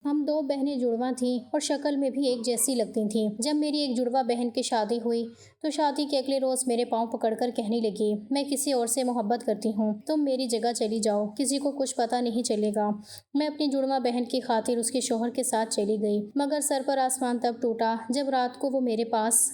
ہم دو بہنیں جڑواں تھیں اور شکل میں بھی ایک جیسی لگتی تھیں۔ جب میری ایک جڑواں بہن کی شادی ہوئی تو شادی کے اگلے روز میرے پاؤں پکڑ کر کہنے لگی، میں کسی اور سے محبت کرتی ہوں، تم میری جگہ چلی جاؤ، کسی کو کچھ پتہ نہیں چلے گا۔ میں اپنی جڑواں بہن کی خاطر اس کے شوہر کے ساتھ چلی گئی، مگر سر پر آسمان تب ٹوٹا جب رات کو وہ میرے پاس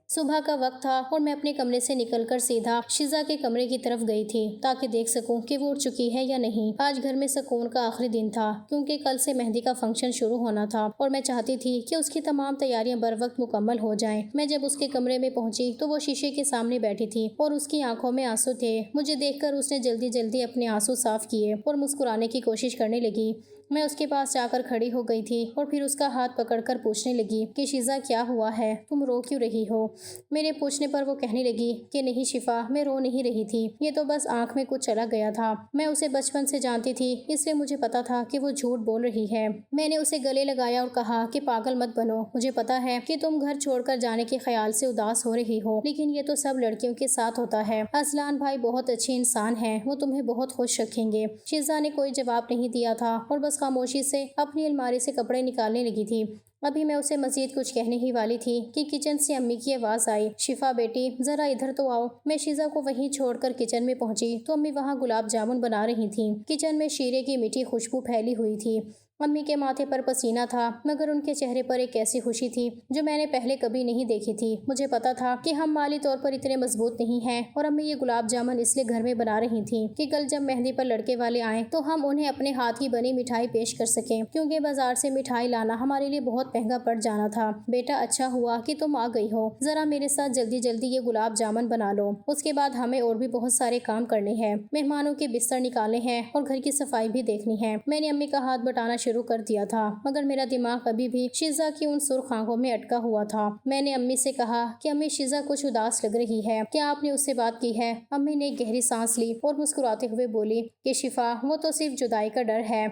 صبح کا وقت تھا اور میں اپنے کمرے سے نکل کر سیدھا شیزا کے کمرے کی طرف گئی تھی تاکہ دیکھ سکوں کہ وہ اٹھ چکی ہے یا نہیں۔ آج گھر میں سکون کا آخری دن تھا کیونکہ کل سے مہندی کا فنکشن شروع ہونا تھا اور میں چاہتی تھی کہ اس کی تمام تیاریاں بر وقت مکمل ہو جائیں۔ میں جب اس کے کمرے میں پہنچی تو وہ شیشے کے سامنے بیٹھی تھی اور اس کی آنکھوں میں آنسو تھے۔ مجھے دیکھ کر اس نے جلدی جلدی اپنے آنسو صاف کیے اور مسکرانے کی کوشش کرنے لگی۔ میں اس کے پاس جا کر کھڑی ہو گئی تھی اور پھر اس کا ہاتھ پکڑ کر پوچھنے لگی کہ شیزا کیا ہوا ہے، تم رو کیوں رہی ہو؟ میرے پوچھنے پر وہ کہنے لگی کہ نہیں شفا، میں رو نہیں رہی تھی، یہ تو بس آنکھ میں کچھ چلا گیا تھا۔ میں اسے بچپن سے جانتی تھی اس لیے مجھے پتا تھا کہ وہ جھوٹ بول رہی ہے۔ میں نے اسے گلے لگایا اور کہا کہ پاگل مت بنو، مجھے پتا ہے کہ تم گھر چھوڑ کر جانے کے خیال سے اداس ہو رہی ہو، لیکن یہ تو سب لڑکیوں کے ساتھ ہوتا ہے۔ اصلان بھائی بہت اچھے انسان ہیں، وہ تمہیں بہت خوش رکھیں گے۔ شیزا نے کوئی جواب نہیں دیا تھا اور بس خاموشی سے اپنی الماری سے کپڑے نکالنے لگی تھی۔ ابھی میں اسے مزید کچھ کہنے ہی والی تھی کہ کچن سے امی کی آواز آئی، شفا بیٹی ذرا ادھر تو آؤ۔ میں شیزا کو وہیں چھوڑ کر کچن میں پہنچی تو امی وہاں گلاب جامن بنا رہی تھیں۔ کچن میں شیرے کی میٹھی خوشبو پھیلی ہوئی تھی۔ امی کے ماتھے پر پسینہ تھا مگر ان کے چہرے پر ایک ایسی خوشی تھی جو میں نے پہلے کبھی نہیں دیکھی تھی۔ مجھے پتا تھا کہ ہم مالی طور پر اتنے مضبوط نہیں ہیں اور امی یہ گلاب جامن اس لیے گھر میں بنا رہی تھیں کہ کل جب مہندی پر لڑکے والے آئیں تو ہم انہیں اپنے ہاتھ کی بنی مٹھائی پیش کر سکیں، کیونکہ بازار سے مٹھائی لانا ہمارے لیے بہت مہنگا پڑ جانا تھا۔ بیٹا اچھا ہوا کہ تم آ گئی ہو، ذرا میرے ساتھ جلدی جلدی یہ گلاب جامن بنا لو، اس کے بعد ہمیں اور بھی بہت سارے کام کرنے ہیں، مہمانوں کے بستر نکالنے ہیں اور گھر کی صفائی بھی دیکھنی ہے۔ میں نے امی کا ہاتھ بٹانا شروع کر دیا تھا مگر میرا دماغ ابھی بھی شیزا کی ان سرخ آنکھوں میں اٹکا ہوا تھا۔ میں نے امی سے کہا کہ امی شیزا کچھ اداس لگ رہی ہے، کیا آپ نے اس سے بات کی ہے؟ امی نے ایک گہری سانس لی اور مسکراتے ہوئے بولی کہ شفا وہ تو صرف جدائی کا ڈر ہے،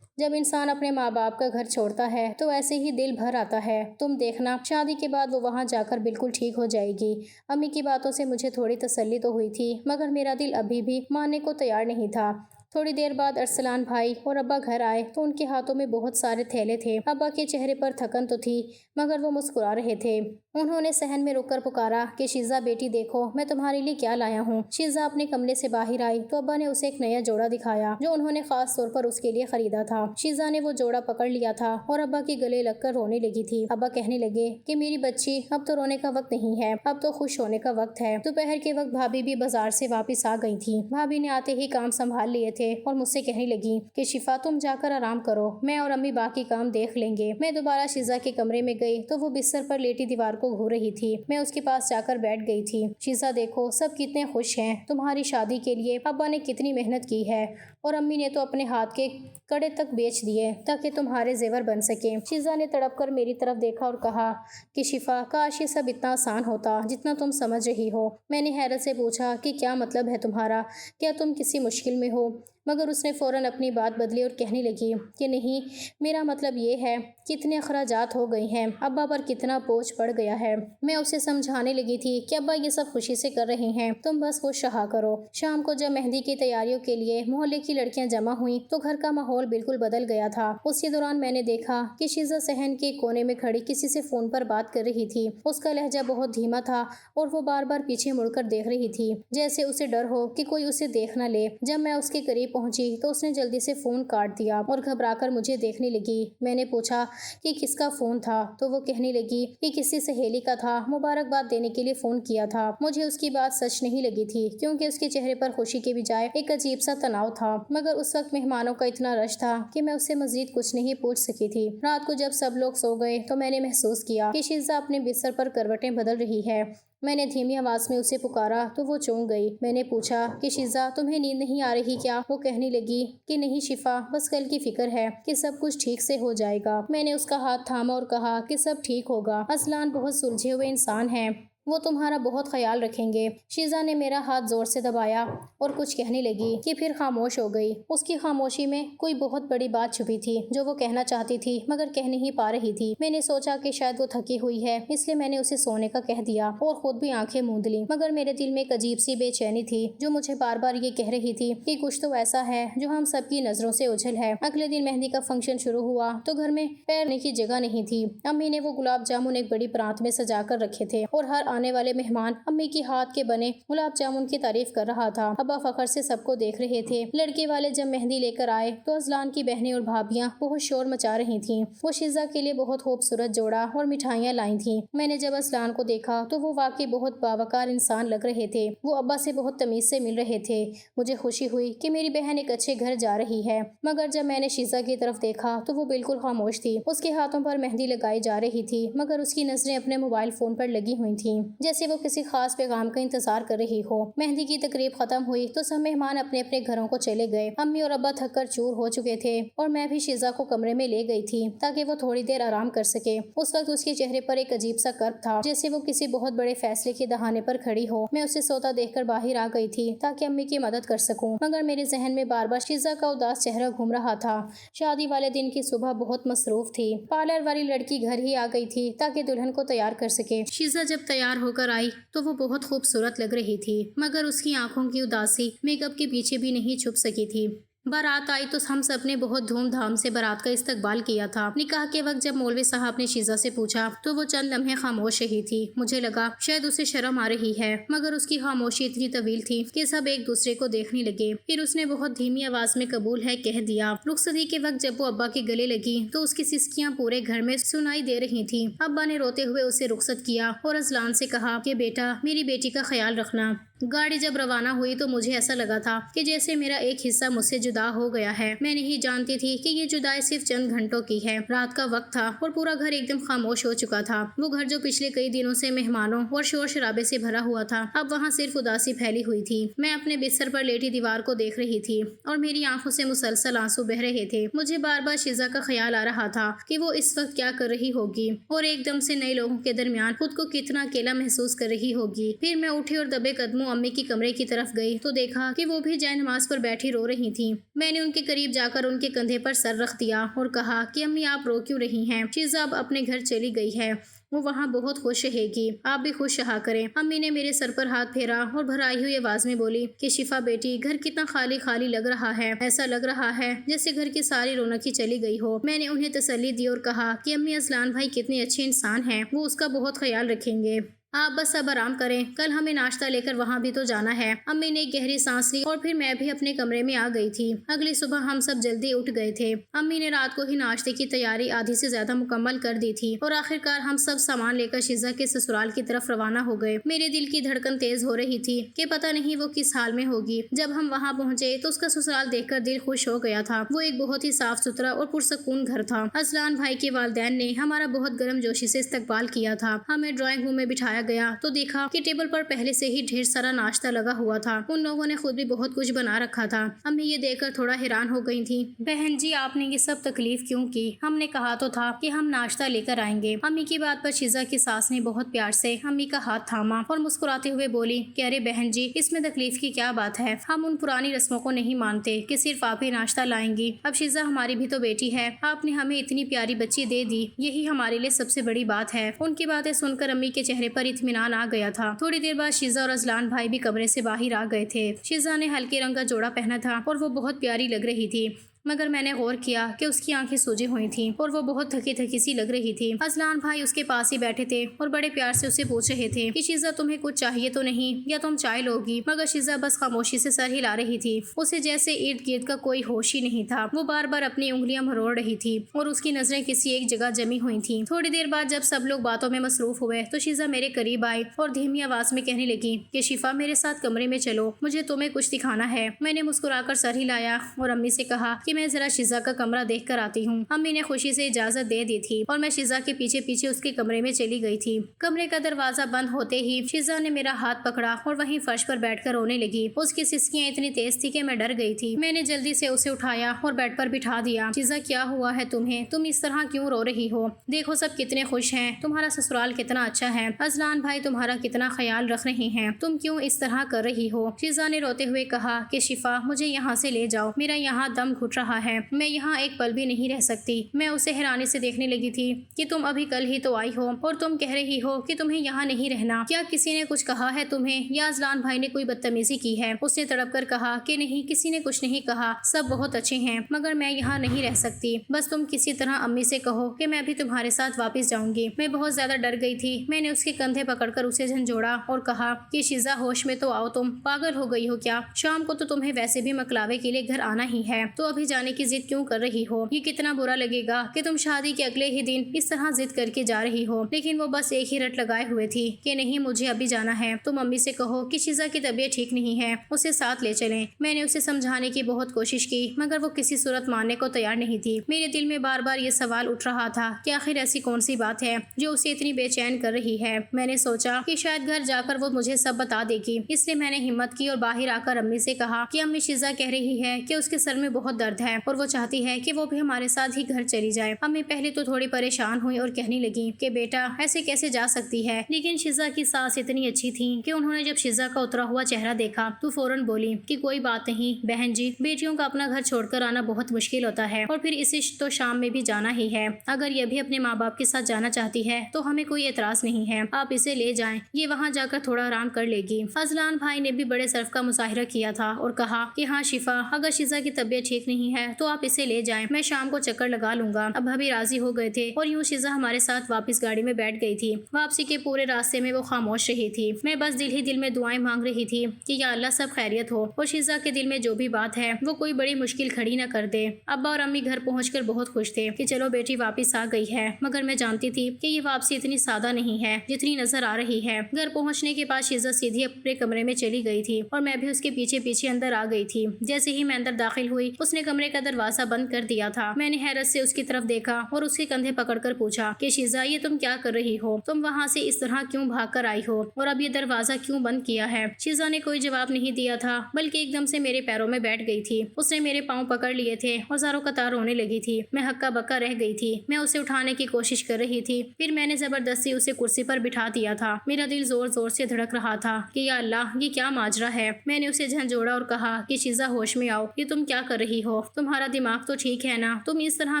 جب انسان اپنے ماں باپ کا گھر چھوڑتا ہے تو ایسے ہی دل بھر آتا ہے، تم دیکھنا شادی کے بعد وہ وہاں جا کر بالکل ٹھیک ہو جائے گی۔ امی کی باتوں سے مجھے تھوڑی تسلی تو ہوئی تھی مگر میرا دل ابھی بھی ماننے کو تیار نہیں تھا۔ تھوڑی دیر بعد ارسلان بھائی اور ابا گھر آئے تو ان کے ہاتھوں میں بہت سارے تھیلے تھے۔ ابا کے چہرے پر تھکن تو تھی مگر وہ مسکرا رہے تھے۔ انہوں نے صحن میں رک کر پکارا کہ شیزا بیٹی دیکھو میں تمہارے لیے کیا لایا ہوں۔ شیزا اپنے کمرے سے باہر آئی تو ابا نے اسے ایک نیا جوڑا دکھایا جو انہوں نے خاص طور پر اس کے لیے خریدا تھا۔ شیزا نے وہ جوڑا پکڑ لیا تھا اور ابا کے گلے لگ کر رونے لگی تھی۔ ابا کہنے لگے کہ میری بچی اب تو رونے کا وقت نہیں ہے، اب تو خوش ہونے کا وقت ہے۔ دوپہر کے وقت بھابھی بھی بازار سے واپس آ گئی تھی۔ بھابھی نے آتے ہی کام سنبھال لیے تھے اور مجھ سے کہنے لگی کہ شفا تم جا کر آرام کرو، میں اور امی باقی کام دیکھ لیں گے۔ میں دوبارہ شیزا کے کمرے میں گئی تو وہ بستر پر لیٹی دیوار کو گھور رہی تھی۔ میں اس کے پاس جا کر بیٹھ گئی تھی۔ شیزا دیکھو سب کتنے خوش ہیں، تمہاری شادی کے لیے ابا نے کتنی محنت کی ہے اور امی نے تو اپنے ہاتھ کے کڑے تک بیچ دیے تاکہ تمہارے زیور بن سکیں۔ شیزا نے تڑپ کر میری طرف دیکھا اور کہا کہ شفا کاش یہ سب اتنا آسان ہوتا جتنا تم سمجھ رہی ہو۔ میں نے حیرت سے پوچھا کہ کیا مطلب ہے تمہارا، کیا تم کسی مشکل میں ہو؟ مگر اس نے فوراً اپنی بات بدلی اور کہنے لگی کہ نہیں، میرا مطلب یہ ہے کہ اتنے اخراجات ہو گئے ہیں، ابا پر کتنا بوجھ پڑ گیا ہے۔ میں اسے سمجھانے لگی تھی کہ ابا یہ سب خوشی سے کر رہے ہیں، تم بس خوش رہا کرو۔ شام کو جب مہندی کی تیاریوں کے لیے محلے کی لڑکیاں جمع ہوئیں تو گھر کا ماحول بالکل بدل گیا تھا۔ اسی دوران میں نے دیکھا کہ شیزا صحن کے کونے میں کھڑی کسی سے فون پر بات کر رہی تھی۔ اس کا لہجہ بہت دھیما تھا اور وہ بار بار پیچھے مڑ کر دیکھ رہی تھی جیسے اسے ڈر ہو کہ کوئی اسے دیکھ نہ لے۔ جب میں اس کے قریب پہنچی تو اس نے جلدی سے فون کاٹ دیا اور گھبرا کر مجھے دیکھنے لگی۔ میں نے پوچھا کہ کس کا فون تھا تو وہ کہنے لگی کہ کسی سہیلی کا تھا، مبارکباد دینے کے لیے فون کیا تھا۔ مجھے اس کی بات سچ نہیں لگی تھی کیونکہ اس کے چہرے پر خوشی کے بجائے ایک عجیب سا تناؤ تھا، مگر اس وقت مہمانوں کا اتنا رش تھا کہ میں اس سے مزید کچھ نہیں پوچھ سکی تھی۔ رات کو جب سب لوگ سو گئے تو میں نے محسوس کیا کہ شیزا اپنے بستر پر کروٹیں بدل رہی ہے۔ میں نے دھیمی آواز میں اسے پکارا تو وہ چونک گئی۔ میں نے پوچھا کہ شیزا تمہیں نیند نہیں آ رہی کیا؟ وہ کہنے لگی کہ نہیں شفا، بس کل کی فکر ہے کہ سب کچھ ٹھیک سے ہو جائے گا۔ میں نے اس کا ہاتھ تھاما اور کہا کہ سب ٹھیک ہوگا، اصلان بہت سلجھے ہوئے انسان ہیں، وہ تمہارا بہت خیال رکھیں گے۔ شیزا نے میرا ہاتھ زور سے دبایا اور کچھ کہنے لگی کہ پھر خاموش ہو گئی۔ اس کی خاموشی میں کوئی بہت بڑی بات چھپی تھی جو وہ کہنا چاہتی تھی مگر کہہ نہیں پا رہی تھی۔ میں نے سوچا کہ شاید وہ تھکی ہوئی ہے، اس لیے میں نے اسے سونے کا کہہ دیا اور خود بھی آنکھیں موند لی، مگر میرے دل میں ایک عجیب سی بے چینی تھی جو مجھے بار بار یہ کہہ رہی تھی کہ کچھ تو ایسا ہے جو ہم سب کی نظروں سے اوجھل ہے۔ اگلے دن مہندی کا فنکشن شروع ہوا تو گھر میں پیر رکھنے کی جگہ نہیں تھی۔ امی نے وہ گلاب جامن ایک بڑی پرانت میں سجا کر رکھے تھے اور ہر آنے والے مہمان امی کی ہاتھ کے بنے گلاب جامن کی تعریف کر رہا تھا۔ ابا فخر سے سب کو دیکھ رہے تھے۔ لڑکے والے جب مہندی لے کر آئے تو ازلان کی بہنیں اور بھابیاں بہت شور مچا رہی تھیں۔ وہ شیزا کے لیے بہت خوبصورت جوڑا اور مٹھائیاں لائی تھیں۔ میں نے جب ازلان کو دیکھا تو وہ واقعی بہت باوقار انسان لگ رہے تھے۔ وہ ابا سے بہت تمیز سے مل رہے تھے۔ مجھے خوشی ہوئی کہ میری بہن ایک اچھے گھر جا رہی ہے، مگر جب میں نے شیزا کی طرف دیکھا تو وہ بالکل خاموش تھی۔ اس کے ہاتھوں پر مہندی لگائی جا رہی تھی مگر اس کی نظریں اپنے موبائل فون پر لگی ہوئی تھیں، جیسے وہ کسی خاص پیغام کا انتظار کر رہی ہو۔ مہندی کی تقریب ختم ہوئی تو سب مہمان اپنے اپنے گھروں کو چلے گئے۔ امی اور ابا تھک کر چور ہو چکے تھے اور میں بھی شیزا کو کمرے میں لے گئی تھی تاکہ وہ تھوڑی دیر آرام کر سکے۔ اس وقت اس کے چہرے پر ایک عجیب سا کرب تھا، جیسے وہ کسی بہت بڑے فیصلے کے دہانے پر کھڑی ہو۔ میں اسے سوتا دیکھ کر باہر آ گئی تھی تاکہ امی کی مدد کر سکوں، مگر میرے ذہن میں بار بار شیزا کا اداس چہرہ گھوم رہا تھا۔ شادی والے دن کی صبح بہت مصروف تھی۔ پارلر والی لڑکی گھر ہی آ گئی تھی تاکہ دلہن کو تیار کر سکے۔ شیزا جب تیار ہو کر آئی تو وہ بہت خوبصورت لگ رہی تھی، مگر اس کی آنکھوں کی اداسی میک اپ کے پیچھے بھی نہیں چھپ سکی تھی۔ بارات آئی تو ہم سب نے بہت دھوم دھام سے بارات کا استقبال کیا تھا۔ نکاح کے وقت جب مولوی صاحب نے شیزا سے پوچھا تو وہ چند لمحے خاموش رہی تھی۔ مجھے لگا شاید اسے شرم آ رہی ہے، مگر اس کی خاموشی اتنی طویل تھی کہ سب ایک دوسرے کو دیکھنے لگے۔ پھر اس نے بہت دھیمی آواز میں قبول ہے کہہ دیا۔ رخصتی کے وقت جب وہ ابا کے گلے لگی تو اس کی سسکیاں پورے گھر میں سنائی دے رہی تھیں۔ ابا نے روتے ہوئے اسے رخصت کیا اور ازلان سے کہا کہ بیٹا میری بیٹی کا خیال رکھنا۔ گاڑی جب روانہ ہوئی تو مجھے ایسا لگا تھا کہ جیسے میرا ایک حصہ مجھ سے جدا ہو گیا ہے۔ میں نہیں جانتی تھی کہ یہ جدائی صرف چند گھنٹوں کی ہے۔ رات کا وقت تھا اور پورا گھر ایک دم خاموش ہو چکا تھا۔ وہ گھر جو پچھلے کئی دنوں سے مہمانوں اور شور شرابے سے بھرا ہوا تھا، اب وہاں صرف اداسی پھیلی ہوئی تھی۔ میں اپنے بستر پر لیٹی دیوار کو دیکھ رہی تھی اور میری آنکھوں سے مسلسل آنسو بہہ رہے تھے۔ مجھے بار بار شیزا کا خیال آ رہا تھا کہ وہ اس وقت کیا کر رہی ہوگی اور ایک دم سے نئے لوگوں کے درمیان خود کو کتنا اکیلا محسوس کر رہی ہوگی۔ پھر میں اٹھی اور دبے قدموں امی کی کمرے کی طرف گئی تو دیکھا کہ وہ بھی جائے نماز پر بیٹھی رو رہی تھیں۔ میں نے ان کے قریب جا کر ان کے کندھے پر سر رکھ دیا اور کہا کہ امی آپ رو کیوں رہی ہیں؟ شیزا اب اپنے گھر چلی گئی ہے، وہ وہاں بہت خوش رہے گی، آپ بھی خوش رہا کریں۔ امی نے میرے سر پر ہاتھ پھیرا اور بھرائی ہوئی آواز میں بولی کہ شفا بیٹی گھر کتنا خالی خالی لگ رہا ہے، ایسا لگ رہا ہے جیسے گھر کی ساری رونق ہی چلی گئی ہو۔ میں نے انہیں تسلی دی اور کہا کہ امی ازلان بھائی کتنے اچھے انسان ہیں، وہ اس کا بہت خیال رکھیں گے، آپ بس اب آرام کریں، کل ہمیں ناشتہ لے کر وہاں بھی تو جانا ہے۔ امی نے ایک گہری سانس لی اور پھر میں بھی اپنے کمرے میں آ گئی تھی۔ اگلی صبح ہم سب جلدی اٹھ گئے تھے۔ امی نے رات کو ہی ناشتے کی تیاری آدھی سے زیادہ مکمل کر دی تھی اور آخرکار ہم سب سامان لے کر شیزا کے سسرال کی طرف روانہ ہو گئے۔ میرے دل کی دھڑکن تیز ہو رہی تھی کہ پتہ نہیں وہ کس حال میں ہوگی۔ جب ہم وہاں پہنچے تو اس کا سسرال دیکھ کر دل خوش ہو گیا تھا۔ وہ ایک بہت ہی صاف ستھرا اور پرسکون گھر تھا۔ ازلان بھائی کے والدین نے ہمارا بہت گرم جوشی سے استقبال کیا تھا۔ ہمیں ڈرائنگ روم میں بٹھایا گیا تو دیکھا کہ ٹیبل پر پہلے سے ہی ڈھیر سارا ناشتہ لگا ہوا تھا۔ ان لوگوں نے خود بھی بہت کچھ بنا رکھا تھا۔ امی یہ دیکھ کر تھوڑا حیران ہو گئی تھی۔ بہن جی آپ نے یہ سب تکلیف کیوں کی؟ ہم نے کہا تو تھا کہ ہم ناشتہ لے کر آئیں گے۔ امی کی بات پر شیزا کی ساس نے بہت پیار سے امی کا ہاتھ تھاما اور مسکراتے ہوئے بولی کہ ارے بہن جی اس میں تکلیف کی کیا بات ہے، ہم ان پرانی رسموں کو نہیں مانتے کہ صرف آپ ہی ناشتہ لائیں گی۔ اب شیزا ہماری بھی تو بیٹی ہے، آپ نے ہمیں اتنی پیاری بچی دے دی، یہی ہمارے لیے سب سے بڑی بات ہے۔ ان کی باتیں سن کر امی کے چہرے پر اطمینان آ گیا تھا۔ تھوڑی دیر بعد شیزا اور ازلان بھائی بھی کمرے سے باہر آ گئے تھے۔ شیزا نے ہلکے رنگ کا جوڑا پہنا تھا اور وہ بہت پیاری لگ رہی تھی، مگر میں نے غور کیا کہ اس کی آنکھیں سوجی ہوئی تھیں اور وہ بہت تھکی تھکی سی لگ رہی تھی۔ ازلان بھائی اس کے پاس ہی بیٹھے تھے اور بڑے پیار سے اسے پوچھ رہے تھے کہ شیزا تمہیں کچھ چاہیے تو نہیں یا تم چائے لوگی؟ مگر شیزا بس خاموشی سے سر ہلا رہی تھی، اسے جیسے ارد گرد کا کوئی ہوش ہی نہیں تھا۔ وہ بار بار اپنی انگلیاں مروڑ رہی تھی اور اس کی نظریں کسی ایک جگہ جمی ہوئی تھیں۔ تھوڑی دیر بعد جب سب لوگ باتوں میں مصروف ہوئے تو شیزا میرے قریب آئی اور دھیمی آواز میں کہنے لگی کہ شفا میرے ساتھ کمرے میں چلو، مجھے تمہیں کچھ دکھانا ہے۔ میں نے مسکرا کر سر ہلایا اور امی سے کہا کہ میں ذرا شیزا کا کمرہ دیکھ کر آتی ہوں۔ امی نے خوشی سے اجازت دے دی تھی اور میں شیزا کے پیچھے پیچھے اس کے کمرے میں چلی گئی تھی۔ کمرے کا دروازہ بند ہوتے ہی شیزا نے میرا ہاتھ پکڑا اور وہیں فرش پر بیٹھ کر رونے لگی۔ اس کی سسکیاں اتنی تیز تھی کہ میں ڈر گئی تھی۔ میں نے جلدی سے اسے اٹھایا اور بیڈ پر بٹھا دیا۔ شیزا کیا ہوا ہے تمہیں؟ تم اس طرح کیوں رو رہی ہو؟ دیکھو سب کتنے خوش ہیں، تمہارا سسرال کتنا اچھا ہے، اذلان بھائی تمہارا کتنا خیال رکھ رہے ہیں، تم کیوں اس طرح کر رہی ہو؟ شیزا نے روتے ہوئے کہا کہ شفا مجھے یہاں سے لے جاؤ، میرا یہاں دم گھٹ رہا ہے، میں یہاں ایک پل بھی نہیں رہ سکتی۔ میں اسے حیرانی سے دیکھنے لگی تھی کہ تم ابھی کل ہی تو آئی ہو اور تم کہہ رہی ہو کہ تمہیں یہاں نہیں رہنا۔ کیا کسی نے کچھ کہا ہے تمہیں یا اذلان بھائی نے کوئی بدتمیزی کی ہے؟ اس نے تڑپ کر کہا کہ نہیں، کسی نے کچھ نہیں کہا، سب بہت اچھے ہیں، مگر میں یہاں نہیں رہ سکتی۔ بس تم کسی طرح امی سے کہو کہ میں بھی تمہارے ساتھ واپس جاؤں گی۔ میں بہت زیادہ ڈر گئی تھی۔ میں نے اس کے کندھے پکڑ کر اسے جھنجھوڑا اور کہا کہ شیزا ہوش میں تو آؤ، تم پاگل ہو گئی ہو کیا؟ شام کو تو تمہیں ویسے بھی مکلاوے کے لیے گھر آنا ہی ہے، تو ابھی جانے کی ضد کیوں کر رہی ہو؟ یہ کتنا برا لگے گا کہ تم شادی کے اگلے ہی دن اس طرح ضد کر کے جا رہی ہو۔ لیکن وہ بس ایک ہی رٹ لگائے ہوئے تھی کہ نہیں، مجھے ابھی جانا ہے۔ تم امی سے کہو کہ شیزا کی طبیعت ٹھیک نہیں ہے، اسے ساتھ لے چلیں۔ میں نے اسے سمجھانے کی بہت کوشش کی مگر وہ کسی صورت ماننے کو تیار نہیں تھی۔ میرے دل میں بار بار یہ سوال اٹھ رہا تھا کہ آخر ایسی کون سی بات ہے جو اسے اتنی بے چین کر رہی ہے۔ میں نے سوچا کہ شاید گھر جا کر وہ مجھے سب بتا دے گی، اس لیے میں نے ہمت کی اور باہر آ کر امی سے کہا کہ امی شیزا کہہ رہی ہے کہ اس کے سر میں بہت درد ہے اور وہ چاہتی ہے کہ وہ بھی ہمارے ساتھ ہی گھر چلی جائے۔ امی پہلے تو تھوڑی پریشان ہوئی اور کہنے لگی کہ بیٹا ایسے کیسے جا سکتی ہے، لیکن شیزا کی سانس اتنی اچھی تھی کہ انہوں نے جب شیزا کا اترا ہوا چہرہ دیکھا تو فوراً بولی کہ کوئی بات نہیں بہن جی، بیٹیوں کا اپنا گھر چھوڑ کر آنا بہت مشکل ہوتا ہے اور پھر اسے تو شام میں بھی جانا ہی ہے۔ اگر یہ بھی اپنے ماں باپ کے ساتھ جانا چاہتی ہے تو ہمیں کوئی اعتراض نہیں ہے، آپ اسے لے جائیں، یہ وہاں جا کر تھوڑا آرام کر لے گی۔ اذلان بھائی نے بھی بڑے صرف کا مظاہرہ کیا تھا اور کہا کہ ہاں شفا، اگر شیزا کی طبیعت ٹھیک نہیں ہے تو آپ اسے لے جائیں، میں شام کو چکر لگا لوں گا۔ اب بھابھی راضی ہو گئے تھے اور یوں شیزا ہمارے ساتھ واپس گاڑی میں بیٹھ گئی تھی۔ واپسی کے پورے راستے میں وہ خاموش رہی تھی۔ میں بس دل ہی دل میں دعائیں مانگ رہی تھی کہ یا اللہ سب خیریت ہو اور شیزا کے دل میں جو بھی بات ہے وہ کوئی بڑی مشکل کھڑی نہ کر دے۔ ابا اور امی گھر پہنچ کر بہت خوش تھے کہ چلو بیٹی واپس آ گئی ہے، مگر میں جانتی تھی کہ یہ واپسی اتنی سادہ نہیں ہے جتنی نظر آ رہی ہے۔ گھر پہنچنے کے بعد شیزا سیدھی اپنے کمرے میں چلی گئی تھی اور میں بھی اس کے پیچھے پیچھے اندر آ گئی تھی۔ جیسے ہی میں اندر داخل ہوئی اس نے کمرے کا دروازہ بند کر دیا تھا۔ میں نے حیرت سے اس کی طرف دیکھا اور اس کے کندھے پکڑ کر پوچھا کہ شیزا یہ تم کیا کر رہی ہو؟ تم وہاں سے اس طرح کیوں بھاگ کر آئی ہو اور اب یہ دروازہ کیوں بند کیا ہے؟ شیزا نے کوئی جواب نہیں دیا تھا بلکہ ایک دم سے میرے پیروں میں بیٹھ گئی تھی۔ اس نے میرے پاؤں پکڑ لیے تھے اور زاروں قطار رونے لگی تھی۔ میں ہکا بکا رہ گئی تھی۔ میں اسے اٹھانے کی کوشش کر رہی تھی، پھر میں نے زبردستی اسے کرسی پر بٹھا دیا تھا۔ میرا دل زور زور سے دھڑک رہا تھا کہ یا اللہ یہ کیا ماجرا ہے۔ میں نے اسے جھنجھوڑا اور کہا کہ شیزا ہوش میں آؤ، یہ تم کیا کر رہی ہو؟ تمہارا دماغ تو ٹھیک ہے نا؟ تم اس طرح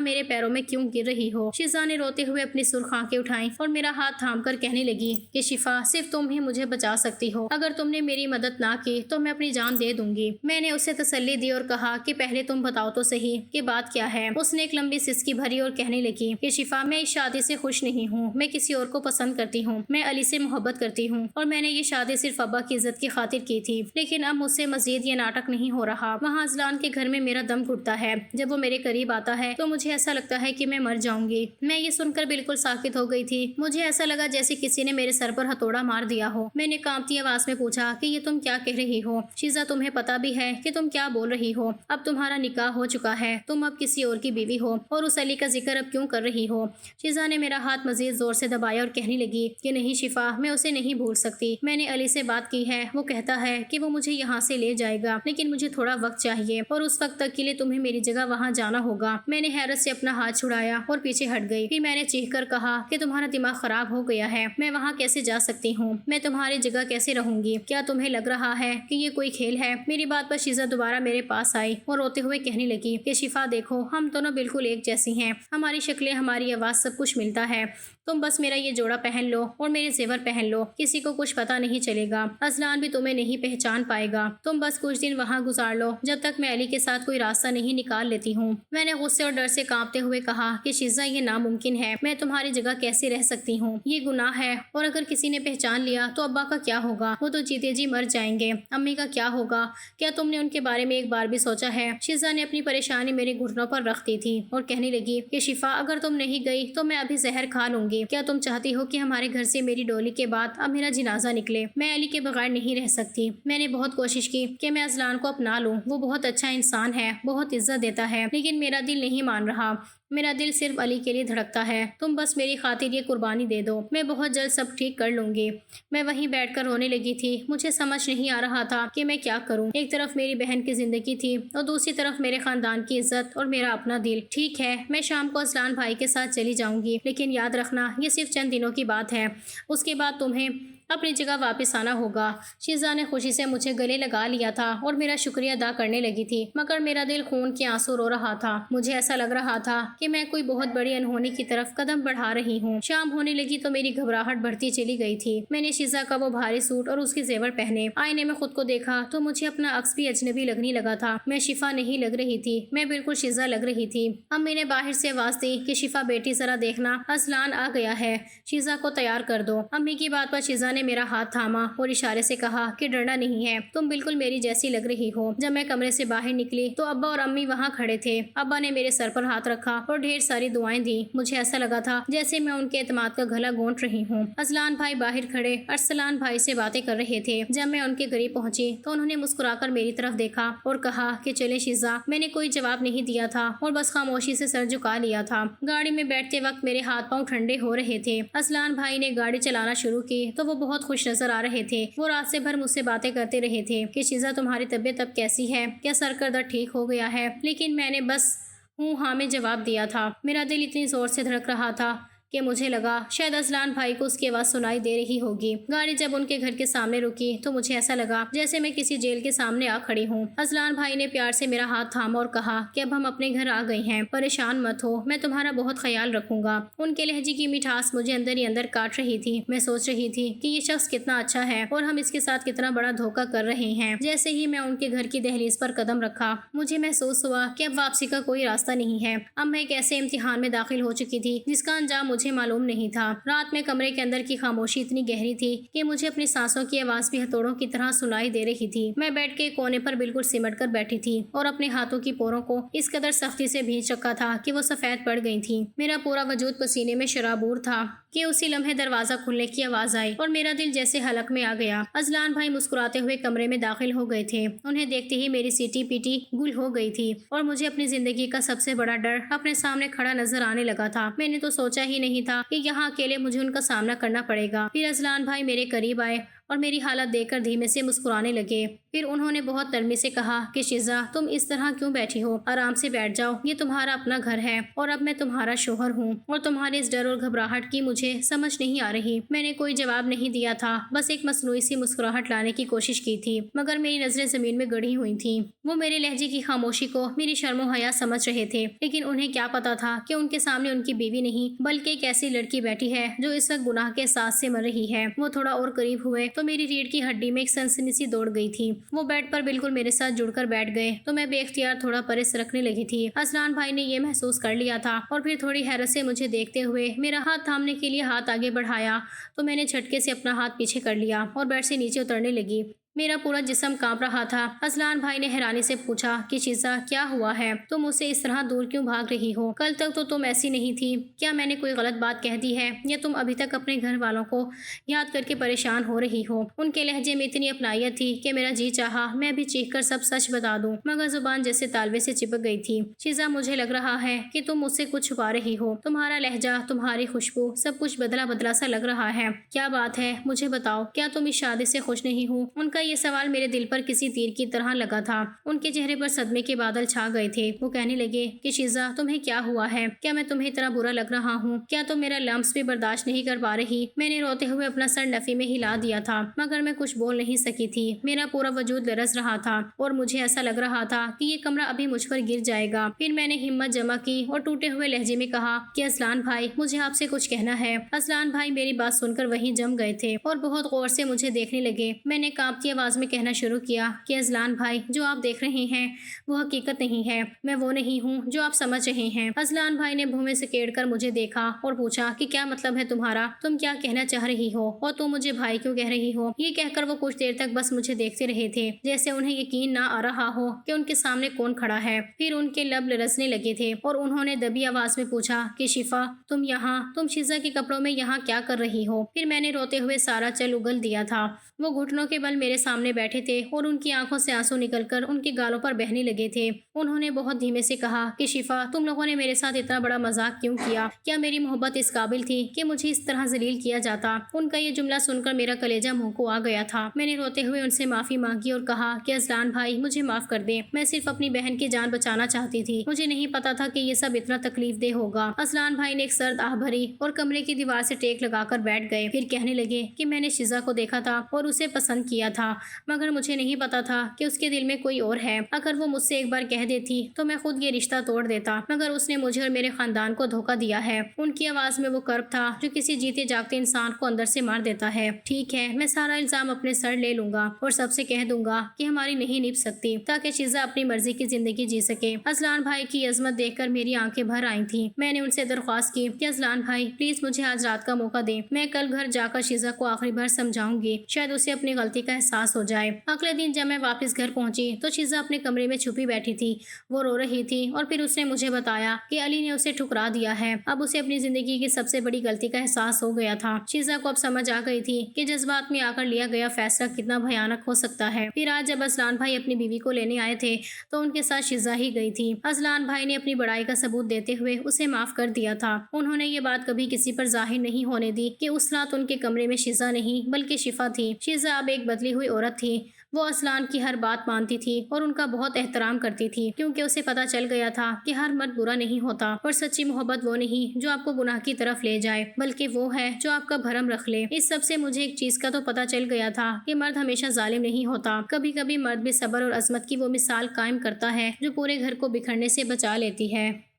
میرے پیروں میں کیوں گر رہی ہو؟ شیزا نے روتے ہوئے اپنی سرخ آنکھیں اٹھائیں اور میرا ہاتھ تھام کر کہنے لگی کہ شفا صرف تم ہی مجھے بچا سکتی ہو، اگر تم نے میری مدد نہ کی تو میں اپنی جان دے دوں گی۔ میں نے اسے تسلی دی اور کہا کہ پہلے تم بتاؤ تو صحیح کہ بات کیا ہے۔ اس نے ایک لمبی سسکی بھری اور کہنے لگی کہ شفا میں اس شادی سے خوش نہیں ہوں، میں کسی اور کو پسند کرتی ہوں، میں علی سے محبت کرتی ہوں اور میں نے یہ شادی صرف ابا کی عزت کی خاطر کی تھی، لیکن اب مجھ سے مزید یہ ناٹک نہیں ہو رہا۔ وہاں اذلان کے گھر میں میرا دم گھٹتا ہے، جب وہ میرے قریب آتا ہے تو مجھے ایسا لگتا ہے کہ میں مر جاؤں گی۔ میں یہ سن کر بالکل ساکت ہو گئی تھی۔ مجھے ایسا لگا جیسے کسی نے میرے سر پر ہتھوڑا مار دیا ہو۔ میں نے کانپتی آواز میں پوچھا کہ یہ تم کیا کہہ رہی ہو؟ شیزا تمہیں پتا بھی ہے کہ تم کیا بول رہی ہو؟ اب تمہارا نکاح ہو چکا ہے، تم اب کسی اور کی بیوی ہو اور اس علی کا ذکر اب کیوں کر رہی ہو؟ شیزا نے میرا ہاتھ مزید زور سے دبایا اور کہنے لگی کہ نہیں شفا، میں اسے نہیں بھول سکتی۔ میں نے علی سے بات کی ہے، وہ کہتا ہے کہ وہ مجھے یہاں سے لے جائے گا، لیکن مجھے تھوڑا وقت چاہیے اور اس وقت تک کے لیے تمہیں میری جگہ وہاں جانا ہوگا۔ میں نے حیرت سے اپنا ہاتھ چھڑایا اور پیچھے ہٹ گئی۔ پھر میں نے چیخ کر کہا کہ تمہارا دماغ خراب ہو گیا ہے، میں وہاں کیسے جا سکتی ہوں؟ میں تمہاری جگہ کیسے رہوں گی؟ کیا تمہیں لگ رہا ہے کہ یہ کوئی کھیل ہے؟ میری بات پر شیزا دوبارہ میرے پاس آئی اور روتے ہوئے کہنے لگی کہ شفا دیکھو، ہم دونوں بالکل ایک جیسی ہیں، ہماری شکلیں، ہماری آواز، سب کچھ ملتا ہے۔ تم بس میرا یہ جوڑا پہن لو اور میرے زیور پہن لو، کسی کو کچھ پتا نہیں چلے گا، اذلان بھی تمہیں نہیں پہچان پائے گا۔ تم بس کچھ دن وہاں گزار لو جب تک میں علی کے ساتھ کوئی راستہ نہیں نکال لیتی ہوں۔ میں نے غصے اور ڈر سے کانپتے ہوئے کہا کہ شیزا یہ ناممکن ہے، میں تمہاری جگہ کیسے رہ سکتی ہوں؟ یہ گناہ ہے، اور اگر کسی نے پہچان لیا تو ابا کا کیا ہوگا؟ وہ تو جیتے جی مر جائیں گے۔ امی کا کیا ہوگا؟ کیا تم نے ان کے بارے میں ایک بار بھی سوچا ہے؟ شیزا نے اپنی پریشانی میرے گھٹنوں پر رکھ دی تھی اور کہنے لگی کہ شفا اگر تم نہیں گئی تو میں ابھی زہر کھا لوں گی۔ کیا تم چاہتی ہو کہ ہمارے گھر سے میری ڈولی کے بعد اب میرا جنازہ نکلے؟ میں علی کے بغیر نہیں رہ سکتی۔ میں نے بہت کوشش کی کہ میں اذلان کو اپنا لوں، وہ بہت اچھا انسان ہے، بہت بہت عزت دیتا ہے، لیکن میرا دل نہیں مان رہا۔ میرا دل صرف علی کے لیے دھڑکتا ہے۔ تم بس میری خاطر یہ قربانی دے دو، میں بہت جلد سب ٹھیک کر لوں گی۔ میں وہیں بیٹھ کر رونے لگی تھی۔ مجھے سمجھ نہیں آ رہا تھا کہ میں کیا کروں۔ ایک طرف میری بہن کی زندگی تھی اور دوسری طرف میرے خاندان کی عزت اور میرا اپنا دل۔ ٹھیک ہے، میں شام کو اصلان بھائی کے ساتھ چلی جاؤں گی، لیکن یاد رکھنا یہ صرف چند دنوں کی بات ہے، اس کے بعد تمہیں اپنی جگہ واپس آنا ہوگا۔ شیزا نے خوشی سے مجھے گلے لگا لیا تھا اور میرا شکریہ ادا کرنے لگی تھی، مگر میرا دل خون کے آنسو رو رہا تھا۔ مجھے ایسا لگ رہا تھا کہ میں کوئی بہت بڑی انہونی کی طرف قدم بڑھا رہی ہوں۔ شام ہونے لگی تو میری گھبراہٹ بڑھتی چلی گئی تھی۔ میں نے شیزا کا وہ بھاری سوٹ اور اس کے زیور پہنے، آئینے میں خود کو دیکھا تو مجھے اپنا عکس بھی اجنبی لگنے لگا تھا۔ میں شفا نہیں لگ رہی تھی، میں بالکل شیزا لگ رہی تھی۔ امی نے باہر سے آواز دی کہ شفا بیٹی ذرا دیکھنا، اصلان آ گیا ہے، شیزا کو تیار کر دو۔ امی کی بات پر شیزا نے میرا ہاتھ تھاما اور اشارے سے کہا کہ ڈرنا نہیں ہے، تم بالکل میری جیسی لگ رہی ہو۔ جب میں کمرے سے باہر نکلی تو ابا اور امی وہاں کھڑے تھے۔ ابا نے میرے سر پر ہاتھ رکھا اور ڈھیر ساری دعائیں دی۔ مجھے ایسا لگا تھا جیسے میں ان کے اعتماد کا گلا گھونٹ رہی ہوں۔ اصلان بھائی باہر کھڑے ارسلان بھائی سے باتیں کر رہے تھے۔ جب میں ان کے قریب پہنچی تو انہوں نے مسکرا کر میری طرف دیکھا اور کہا کہ چلے شیزا۔ میں نے کوئی جواب نہیں دیا تھا اور بس خاموشی سے سر جھکا لیا تھا۔ گاڑی میں بیٹھتے وقت میرے ہاتھ پاؤں ٹھنڈے ہو رہے تھے۔ اصلان بھائی نے گاڑی چلانا شروع کی تو وہ بہت خوش نظر آ رہے تھے۔ وہ رات سے بھر مجھ سے باتیں کرتے رہے تھے کہ شیزا تمہاری طبیعت اب کیسی ہے، کیا سر کا درد ٹھیک ہو گیا ہے، لیکن میں نے بس ہوں ہاں میں جواب دیا تھا۔ میرا دل اتنی زور سے دھڑک رہا تھا کہ مجھے لگا شاید اصلان بھائی کو اس کی آواز سنائی دے رہی ہوگی۔ گاڑی جب ان کے گھر کے سامنے رکی تو مجھے ایسا لگا جیسے میں کسی جیل کے سامنے آ کھڑی ہوں۔ اصلان بھائی نے پیار سے میرا ہاتھ تھاما اور کہا کہ اب ہم اپنے گھر آ گئے ہیں، پریشان مت ہو، میں تمہارا بہت خیال رکھوں گا۔ ان کے لہجے کی مٹھاس مجھے اندر ہی اندر کاٹ رہی تھی۔ میں سوچ رہی تھی کہ یہ شخص کتنا اچھا ہے اور ہم اس کے ساتھ کتنا بڑا دھوکہ کر رہے ہیں۔ جیسے ہی میں ان کے گھر کی دہلیز پر قدم رکھا مجھے محسوس ہوا کہ اب واپسی کا کوئی راستہ نہیں ہے۔ اب میں ایک ایسے امتحان میں داخل ہو چکی تھی جس کا انجام مجھے معلوم نہیں تھا۔ رات میں کمرے کے اندر کی خاموشی اتنی گہری تھی کہ مجھے اپنی سانسوں کی آواز بھی ہتھوڑوں کی طرح سنائی دے رہی تھی۔ میں بیٹھ کے کونے پر بالکل سمٹ کر بیٹھی تھی اور اپنے ہاتھوں کی پوروں کو اس قدر سختی سے بھیج رکھا تھا کہ وہ سفید پڑ گئی تھی۔ میرا پورا وجود پسینے میں شرابور تھا کہ اسی لمحے دروازہ کھلنے کی آواز آئی اور میرا دل جیسے حلق میں آ گیا۔ اصلان بھائی مسکراتے ہوئے کمرے میں داخل ہو گئے تھے۔ انہیں دیکھتے ہی میری سیٹی پیٹی گل ہو گئی تھی اور مجھے اپنی زندگی کا سب سے بڑا ڈر اپنے سامنے کھڑا نظر آنے لگا تھا۔ میں نے تو سوچا ہی نہیں تھا کہ یہاں اکیلے مجھے ان کا سامنا کرنا پڑے گا۔ پھر اصلان بھائی میرے قریب آئے اور میری حالت دیکھ کر دھیمے سے مسکرانے لگے۔ پھر انہوں نے بہت نرمی سے کہا کہ شیزا تم اس طرح کیوں بیٹھی ہو، آرام سے بیٹھ جاؤ، یہ تمہارا اپنا گھر ہے اور اب میں تمہارا شوہر ہوں اور تمہارے اس ڈر اور گھبراہٹ کی مجھے سمجھ نہیں آ رہی۔ میں نے کوئی جواب نہیں دیا تھا، بس ایک مصنوعی سی مسکراہٹ لانے کی کوشش کی تھی، مگر میری نظریں زمین میں گڑی ہوئی تھیں۔ وہ میرے لہجے کی خاموشی کو میری شرم و حیا سمجھ رہے تھے، لیکن انہیں کیا پتا تھا کہ ان کے سامنے ان کی بیوی نہیں بلکہ ایک ایسی لڑکی بیٹھی ہے جو اس وقت گناہ کے احساس سے مر رہی ہے۔ وہ تھوڑا اور قریب ہوئے تو میری ریڑھ کی ہڈی میں ایک سنسنی سی دوڑ گئی تھی۔ وہ بیڈ پر بالکل میرے ساتھ جڑ کر بیٹھ گئے تو میں بے اختیار تھوڑا پرے سرکنے لگی تھی۔ اصلان بھائی نے یہ محسوس کر لیا تھا اور پھر تھوڑی حیرت سے مجھے دیکھتے ہوئے میرا ہاتھ تھامنے کے لیے ہاتھ آگے بڑھایا تو میں نے جھٹکے سے اپنا ہاتھ پیچھے کر لیا اور بیڈ سے نیچے اترنے لگی۔ میرا پورا جسم کانپ رہا تھا۔ اصلان بھائی نے حیرانی سے پوچھا کہ شیزا کیا ہوا ہے، تم مجھ سے اس طرح دور کیوں بھاگ رہی ہو، کل تک تو تم ایسی نہیں تھی، کیا میں نے کوئی غلط بات کہہ دی ہے یا تم ابھی تک اپنے گھر والوں کو یاد کر کے پریشان ہو رہی ہو۔ ان کے لہجے میں اتنی اپنائیت تھی کہ میرا جی چاہا میں بھی چیخ کر سب سچ بتا دوں، مگر زبان جیسے تالوے سے چپک گئی تھی۔ شیزا مجھے لگ رہا ہے کہ تم مجھ سے کچھ چھپا رہی ہو، تمہارا لہجہ، تمہاری خوشبو، سب کچھ بدلا بدلا سا لگ رہا ہے، کیا بات ہے مجھے بتاؤ، کیا تم اس شادی سے خوش نہیں ہو؟ ان کا یہ سوال میرے دل پر کسی تیر کی طرح لگا تھا۔ ان کے چہرے پر صدمے کے بادل چھا گئے تھے۔ وہ کہنے لگے کہ شیزا تمہیں کیا ہوا ہے، کیا میں تمہیں اتنا برا لگ رہا ہوں، کیا تم میرا لمس بھی برداشت نہیں کر پا رہی؟ میں نے روتے ہوئے اپنا سر نفی میں ہلا دیا تھا، مگر میں کچھ بول نہیں سکی تھی۔ میرا پورا وجود لرز رہا تھا اور مجھے ایسا لگ رہا تھا کہ یہ کمرہ ابھی مجھ پر گر جائے گا۔ پھر میں نے ہمت جمع کی اور ٹوٹے ہوئے لہجے میں کہا کہ اصلان بھائی مجھے آپ سے کچھ کہنا ہے۔ اصلان بھائی میری بات سن کر وہیں جم گئے تھے اور بہت غور سے مجھے دیکھنے لگے۔ میں نے کانپتی آواز میں کہنا شروع کیا کہ اصلان بھائی جو آپ دیکھ رہے ہیں وہ حقیقت نہیں ہے، میں وہ نہیں ہوں جو آپ سمجھ رہے ہیں۔ اصلان بھائی نے بھویں سے کیڑ کر مجھے دیکھا اور پوچھا کہ کیا مطلب ہے تمہارا، تم کیا کہنا چاہ رہی ہو اور تم مجھے بھائی کیوں کہہ رہی ہو؟ یہ کہہ کر وہ کچھ دیر تک بس مجھے دیکھتے رہے تھے جیسے انہیں یقین نہ آ رہا ہو کہ ان کے سامنے کون کھڑا ہے۔ پھر ان کے لب لرزنے لگے تھے اور انہوں نے دبی آواز میں پوچھا کہ شفا تم یہاں، تم شیزا کے کپڑوں میں یہاں کیا کر رہی ہو؟ پھر میں نے روتے ہوئے سارا چل اگل دیا تھا۔ وہ گھٹنوں کے بل میرے سامنے بیٹھے تھے اور ان کی آنکھوں سے آنسو نکل کر ان کے گالوں پر بہنے لگے تھے۔ انہوں نے بہت دھیمے سے کہا کہ شفا، تم لوگوں نے میرے ساتھ اتنا بڑا مذاق کیوں کیا؟ کیا میری محبت اس قابل تھی کہ مجھے اس طرح ذلیل کیا جاتا؟ ان کا یہ جملہ سن کر میرا کلیجہ منہ کو آ گیا تھا۔ میں نے روتے ہوئے ان سے معافی مانگی اور کہا کہ اذلان بھائی مجھے معاف کر دیں، میں صرف اپنی بہن کی جان بچانا چاہتی تھی، مجھے نہیں پتا تھا کہ یہ سب اتنا تکلیف دہ ہوگا۔ اذلان بھائی نے ایک سرد آہ بھری اور کمرے کی دیوار سے ٹیک لگا کر بیٹھ گئے، پھر کہنے لگے کہ میں نے شیزا کو دیکھا تھا اور اسے پسند کیا تھا، مگر مجھے نہیں پتا تھا کہ اس کے دل میں کوئی اور ہے۔ اگر وہ مجھ سے ایک بار کہہ دیتی تو میں خود یہ رشتہ توڑ دیتا، مگر اس نے مجھے اور میرے خاندان کو دھوکہ دیا ہے۔ ان کی آواز میں وہ کرب تھا جو کسی جیتے جاگتے انسان کو اندر سے مار دیتا ہے۔ ٹھیک ہے، میں سارا الزام اپنے سر لے لوں گا اور سب سے کہہ دوں گا کہ ہماری نہیں نبھ سکتی، تاکہ شیزا اپنی مرضی کی زندگی جی سکے۔ اذلان بھائی کی عظمت دیکھ کر میری آنکھیں بھر آئی تھیں۔ میں نے ان سے درخواست کی کہ اذلان بھائی پلیز مجھے آج رات کا موقع دیں، میں کل گھر جا کر شیزا کو آخری بار سمجھاؤں گی، شاید اسے اپنی غلطی کا احساس ہو جائے۔ اگلے دن جب میں واپس گھر پہنچی تو شیزا اپنے کمرے میں چھپی بیٹھی تھی، وہ رو رہی تھی اور پھر اس نے مجھے بتایا کہ علی نے اسے ٹھکرا دیا ہے۔ اب اسے اپنی زندگی کی سب سے بڑی غلطی کا احساس ہو گیا تھا۔ شیزا کو اب سمجھ آ گئی تھی کہ جذبات میں آ کر لیا گیا فیصلہ کتنا بھیانک ہو سکتا ہے۔ پھر آج جب اذلان بھائی اپنی بیوی کو لینے آئے تھے تو ان کے ساتھ شیزا ہی گئی تھی۔ اذلان بھائی نے اپنی بڑائی کا ثبوت دیتے ہوئے اسے معاف کر دیا تھا۔ انہوں نے یہ بات کبھی کسی پر ظاہر نہیں ہونے دی کہ اس رات ان کے کمرے میں شیزا نہیں بلکہ شفا تھی۔ شیزا اب ایک بدلی ہوئی عورت تھی، وہ اذلان کی ہر بات مانتی تھی اور ان کا بہت احترام کرتی تھی، کیونکہ اسے پتا چل گیا تھا کہ ہر مرد برا نہیں ہوتا اور سچی محبت وہ نہیں جو آپ کو گناہ کی طرف لے جائے، بلکہ وہ ہے جو آپ کا بھرم رکھ لے۔ اس سب سے مجھے ایک چیز کا تو پتا چل گیا تھا کہ مرد ہمیشہ ظالم نہیں ہوتا، کبھی کبھی مرد بھی صبر اور عظمت کی وہ مثال قائم کرتا ہے جو پورے گھر کو بکھرنے سے بچا لیتی ہے۔